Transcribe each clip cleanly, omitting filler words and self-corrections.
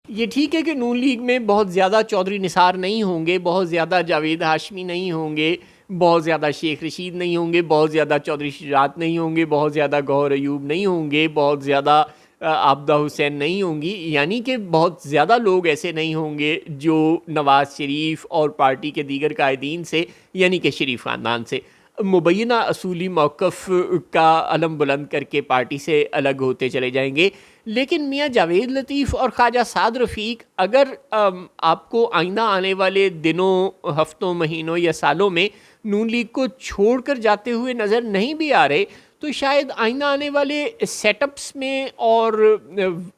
ये ठीक है कि नून लीग में बहुत ज़्यादा चौधरी निसार नहीं होंगे, बहुत ज़्यादा जावेद हाशमी नहीं होंगे, बहुत ज़्यादा शेख रशीद नहीं होंगे, बहुत ज़्यादा चौधरी शुजात नहीं होंगे, बहुत ज़्यादा गौहर अयूब नहीं होंगे, बहुत ज़्यादा आबदा हुसैन नहीं होंगी, यानी कि बहुत ज़्यादा लोग ऐसे नहीं होंगे जो नवाज़ शरीफ और पार्टी के दीगर कायदीन से, यानी कि शरीफ ख़ानदान से मुबैना असूली मौक़िफ़ का अलम बुलंद करके पार्टी से अलग होते चले जाएंगे। लेकिन मियाँ जावेद लतीफ़ और ख्वाजा साद रफ़ीक अगर आपको आइंदा आने वाले दिनों, हफ्तों, महीनों या सालों में नून लीग को छोड़कर जाते हुए नज़र नहीं भी आ रहे, तो शायद आइंदा आने वाले सेटअप्स में और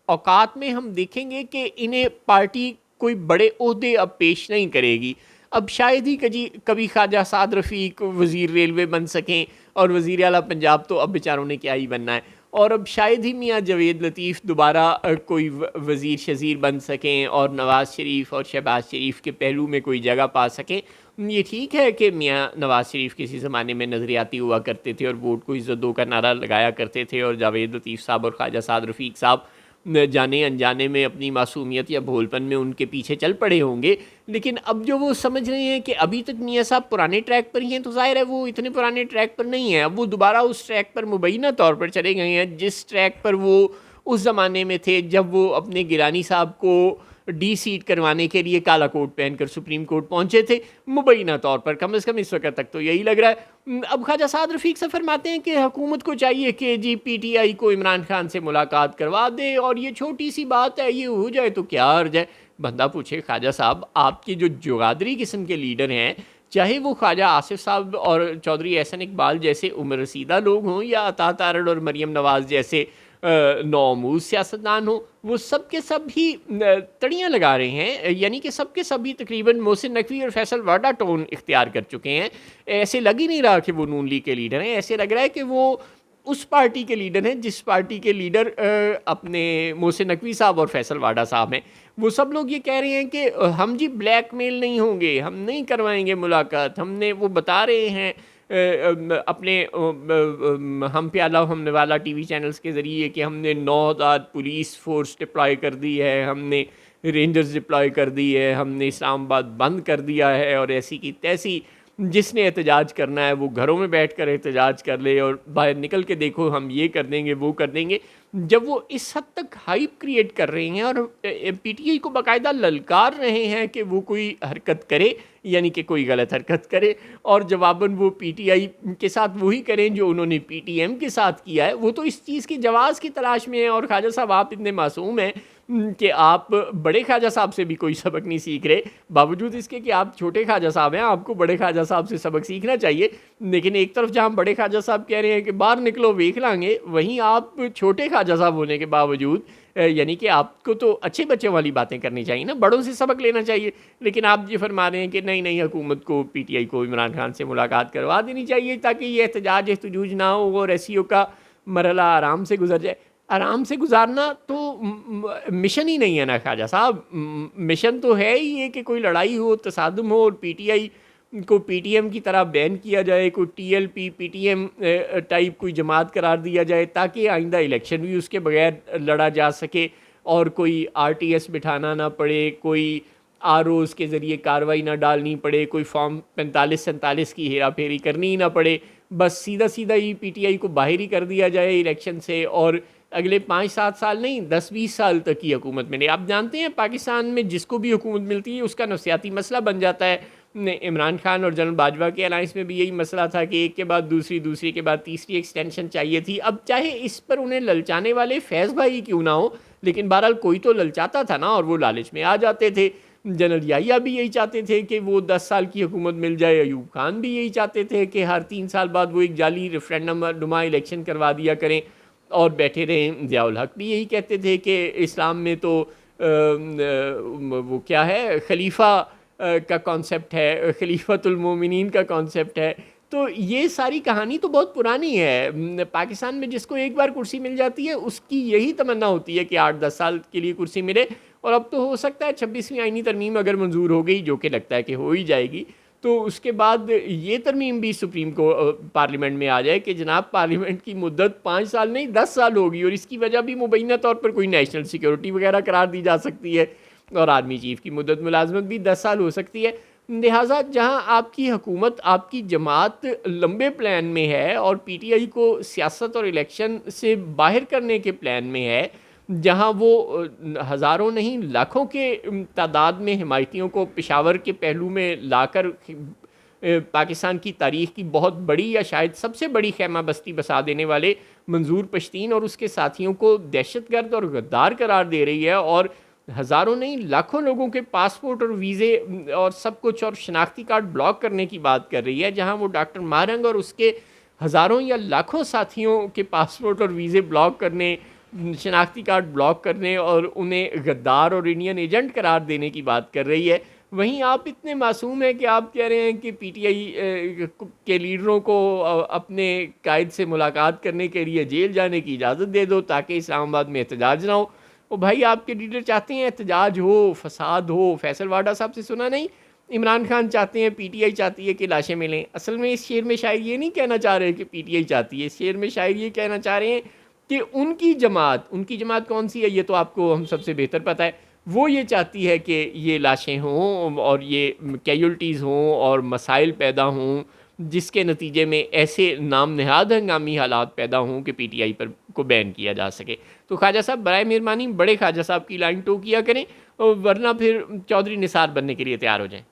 औकात में हम देखेंगे कि इन्हें पार्टी कोई बड़े ओहदे अब पेश नहीं करेगी। अब शायद ही कभी ख्वाजा साद रफ़ीक वज़ीर रेलवे बन सकें, और वज़ीर आला पंजाब तो अब बेचारों ने क्या ही बनना है, और अब शायद ही मियाँ जावेद लतीफ़ दोबारा कोई वज़ीर शज़ीर बन सकें और नवाज़ शरीफ और शहबाज शरीफ के पहलू में कोई जगह पा सकें। ये ठीक है कि मियाँ नवाज़ शरीफ किसी ज़माने में नज़रियाती हुआ करते थे और वोट को इज़्ज़त दो का नारा लगाया करते थे, और जावेद लतीफ़ साहब और ख्वाजा साद रफ़ीक साहब जाने अनजाने में अपनी मासूमियत या भोलपन में उनके पीछे चल पड़े होंगे। लेकिन अब जो वो समझ रहे हैं कि अभी तक मियाँ साहब पुराने ट्रैक पर ही हैं, तो ज़ाहिर है वो इतने पुराने ट्रैक पर नहीं हैं। अब वो दोबारा उस ट्रैक पर मुबैना तौर पर चले गए हैं जिस ट्रैक पर वो उस ज़माने में थे जब वो अपने गिलानी साहब को डी सीट करवाने के लिए काला कोट पहनकर सुप्रीम कोर्ट पहुंचे थे। मुबैना तौर पर कम से कम इस वक्त तक तो यही लग रहा है। अब ख्वाजा साद रफ़ीक से फरमाते हैं कि हुकूमत को चाहिए कि जी PTI को इमरान खान से मुलाकात करवा दे, और ये छोटी सी बात है, ये हो जाए तो क्या अर्ज है। बंदा पूछे ख्वाजा साहब, आपके जो जुगादरी किस्म के लीडर हैं, चाहे वो ख्वाजा आसिफ साहब और चौधरी एहसन इकबाल जैसे उम्र रसीदा लोग हों, या अता तारड़ और मरियम नवाज़ जैसे नौमूज़ सियासतदान हो, वो सब के सब ही तड़ियाँ लगा रहे हैं, यानी कि सब के सभी तकरीबन मोहसिन नकवी और फैसल वाडा टोन इख्तियार कर चुके हैं। ऐसे लग ही नहीं रहा कि वो नून लीग के लीडर हैं, ऐसे लग रहा है कि वो उस पार्टी के लीडर हैं जिस पार्टी के लीडर अपने मोहसिन नकवी साहब और फैसल वाडा साहब हैं। वो सब लोग ये कह रहे हैं कि हम जी ब्लैकमेल नहीं होंगे, हम नहीं करवाएंगे मुलाकात, हमने, वो बता रहे हैं अपने हम प्याला हमने वाला टीवी चैनल्स के ज़रिए कि हमने 9,000 पुलिस फोर्स डिप्लॉय कर दी है, हमने रेंजर्स डिप्लॉय कर दी है, हमने इस्लामाबाद बंद कर दिया है, और ऐसी की तैसी जिसने एहतजाज करना है वो घरों में बैठ कर एहतजाज कर ले, और बाहर निकल के देखो हम ये कर देंगे वो कर देंगे। जब वो इस हद तक हाइप क्रिएट कर रहे हैं और PTI को बाकायदा ललकार रहे हैं कि वो कोई हरकत करे, यानी कि कोई गलत हरकत करे, और जवाबन वो PTI के साथ वही करें जो उन्होंने PTM के साथ किया है, वो तो इस चीज़ की जवाज़ की तलाश में है। और ख्वाजा साहब आप इतने मासूम हैं कि आप बड़े ख्वाजा साहब से भी कोई सबक नहीं सीख रहे, बावजूद इसके कि आप छोटे ख्वाजा साहब हैं, आपको बड़े ख्वाजा साहब से सबक सीखना चाहिए। लेकिन एक तरफ जहाँ बड़े ख्वाजा साहब कह रहे हैं कि बाहर निकलो वेख लांगे, वहीं आप छोटे ख्वाजा साहब होने के बावजूद, यानी कि आपको तो अच्छे बच्चों वाली बातें करनी चाहिए ना, बड़ों से सबक लेना चाहिए। लेकिन आप ये फरमा रहे हैं कि नहीं नहीं, हुकूमत को PTI को इमरान खान से मुलाकात करवा देनी चाहिए ताकि ये एहतजाज एहतजूज ना हो और SEO का मरहला आराम से गुजर जाए। आराम से गुजारना तो मिशन ही नहीं है ना ख्वाजा साहब। मिशन तो है ही ये कि कोई लड़ाई हो, तसादुम हो, और PTI को PTM की तरह बैन किया जाए, कोई TLP PTM टाइप कोई जमात करार दिया जाए ताकि आइंदा इलेक्शन भी उसके बगैर लड़ा जा सके, और कोई RTS बिठाना ना पड़े, कोई ROs के ज़रिए कार्रवाई ना डालनी पड़े, कोई फॉर्म 45-47 की हेरा फेरी करनी ही ना पड़े। बस सीधा सीधा ही PTI को बाहर ही कर दिया जाए इलेक्शन से, और अगले 5-7 साल नहीं 10-20 साल तक की हुकूमत मिले। आप जानते हैं पाकिस्तान में जिसको भी हुकूमत मिलती है उसका नफसियाती मसला बन जाता है। इमरान खान और जनरल बाजवा के अलायंस में भी यही मसला था कि एक के बाद दूसरी, दूसरी के बाद तीसरी एक्सटेंशन चाहिए थी। अब चाहे इस पर उन्हें ललचाने वाले फैज़ भाई क्यों ना हो, लेकिन बहरहाल कोई तो ललचाता था ना, और वो लालच में आ जाते थे। जनरल याहिया भी यही चाहते थे कि वो 10 साल की हुकूमत मिल जाए, अयूब खान भी यही चाहते थे कि हर 3 साल बाद वो एक जाली रेफरेंडम नुमा इलेक्शन करवा दिया करें और बैठे रहें। ज़ियाउल हक भी यही कहते थे कि इस्लाम में तो वो क्या है, खलीफा का कॉन्सेप्ट है, खलीफतुल मोमिनीन का कॉन्सेप्ट है। तो ये सारी कहानी तो बहुत पुरानी है। पाकिस्तान में जिसको एक बार कुर्सी मिल जाती है उसकी यही तमन्ना होती है कि 8-10 साल के लिए कुर्सी मिले, और अब तो हो सकता है 26वीं आईनी तरमीम अगर मंजूर हो गई, जो कि लगता है कि हो ही जाएगी, तो उसके बाद ये तरमीम भी सुप्रीम को पार्लियामेंट में आ जाए कि जनाब पार्लियामेंट की मुद्दत 5 साल नहीं 10 साल होगी और इसकी वजह भी मुबैना तौर पर कोई नेशनल सिक्योरिटी वगैरह करार दी जा सकती है और आर्मी चीफ की मुद्दत मुलाजमत भी 10 साल हो सकती है। लिहाजा जहाँ आपकी हुकूमत आपकी जमात लंबे प्लान में है और पीटीआई को सियासत और इलेक्शन से बाहर करने के प्लान में है, जहाँ वो हज़ारों नहीं लाखों के तादाद में हिमायतियों को पेशावर के पहलू में लाकर पाकिस्तान की तारीख़ की बहुत बड़ी या शायद सबसे बड़ी खैमा बस्ती बसा देने वाले मंजूर पश्तीन और उसके साथियों को दहशतगर्द और गद्दार करार दे रही है और हज़ारों नहीं लाखों लोगों के पासपोर्ट और वीज़े और सब कुछ और शनाख्ती कार्ड ब्लॉक करने की बात कर रही है, जहाँ वो डॉक्टर मारंग और उसके हज़ारों या लाखों साथियों के पासपोर्ट और वीज़े ब्लॉक करने, शनाख्ती कार्ड ब्लॉक करने और उन्हें गद्दार और इंडियन एजेंट करार देने की बात कर रही है। वहीं आप इतने मासूम हैं कि आप कह रहे हैं कि पीटीआई के लीडरों को अपने कायद से मुलाकात करने के लिए जेल जाने की इजाज़त दे दो ताकि इस्लामाबाद में एहतजाज ना हो। ओ भाई, आपके लीडर चाहते हैं एहतजाज हो, फसाद हो। फैसल वाडा साहब से सुना नहीं? इमरान खान चाहते हैं, पीटीआई चाहती है कि लाशें मिलें। असल में इस शेर में शायद ये नहीं कहना चाह रहे कि पीटीआई चाहती है, इस शेर में शायद ये कहना चाह रहे हैं कि उनकी जमात कौन सी है ये तो आपको हम सबसे बेहतर पता है। वो ये चाहती है कि ये लाशें हों और ये कैजुअल्टीज़ हों और मसाइल पैदा हों जिसके नतीजे में ऐसे नाम नहाद हंगामी हालात पैदा हों कि पीटीआई पर को बैन किया जा सके। तो ख्वाजा साहब बराए मेहरबानी बड़े ख्वाजा साहब की लाइन टो किया करें, वरना फिर चौधरी निसार बनने के लिए तैयार हो जाएं।